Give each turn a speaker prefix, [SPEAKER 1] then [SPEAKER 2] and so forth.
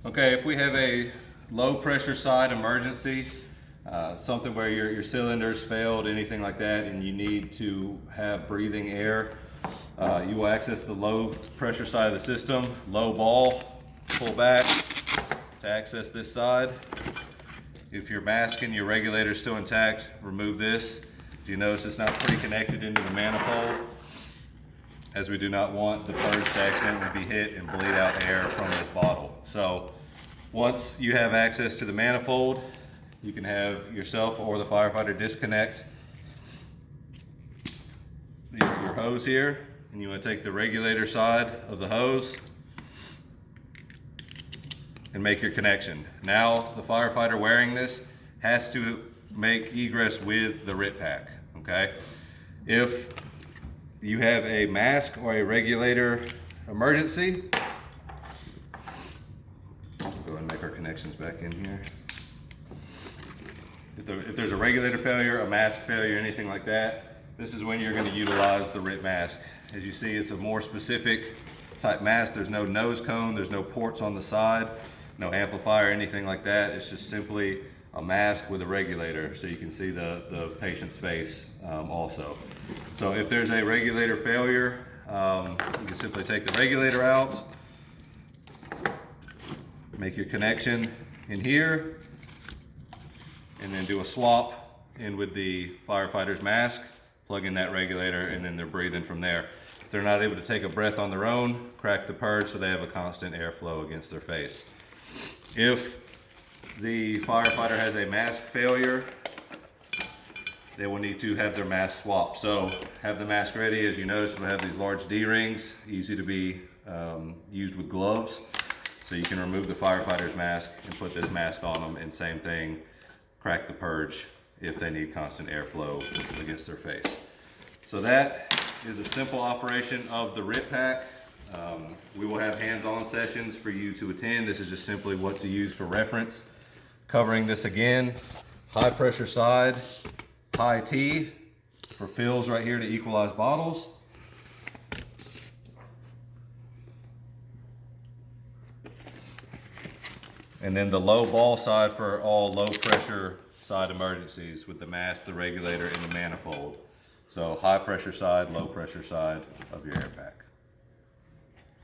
[SPEAKER 1] Okay, if we have a low pressure side emergency, something where your cylinders failed, anything like that, and you need to have breathing air, you will access the low pressure side of the system. Low ball, pull back to access this side. If your mask and your regulator is still intact, remove this. Do you notice it's not pre-connected into the manifold? As we do not want the purge to accidentally be hit and bleed out air from this bottle. So once you have access to the manifold, you can have yourself or the firefighter disconnect your hose here, and you want to take the regulator side of the hose and make your connection. Now the firefighter wearing this has to make egress with the RIT pack, okay? If you have a mask or a regulator emergency, go ahead and make our connections back in here. If there's a regulator failure, a mask failure, anything like that, this is when you're going to utilize the RIT mask. As you see, it's a more specific type mask. There's no nose cone, there's no ports on the side, no amplifier, anything like that. It's just simply a mask with a regulator, so you can see the patient's face also. So if there's a regulator failure, you can simply take the regulator out, make your connection in here, and then do a swap in with the firefighter's mask, plug in that regulator, and then they're breathing from there. If they're not able to take a breath on their own, crack the purge so they have a constant airflow against their face. If the firefighter has a mask failure, they will need to have their mask swapped. So have the mask ready. As you notice, we'll have these large D-rings, easy to be used with gloves. So you can remove the firefighter's mask and put this mask on them, and same thing, crack the purge if they need constant airflow against their face. So that is a simple operation of the RIT pack. We will have hands-on sessions for you to attend. This is just simply what to use for reference. Covering this again, high pressure side, high T for fills right here to equalize bottles. And then the low ball side for all low pressure side emergencies with the mask, the regulator, and the manifold. So high pressure side, low pressure side of your air pack.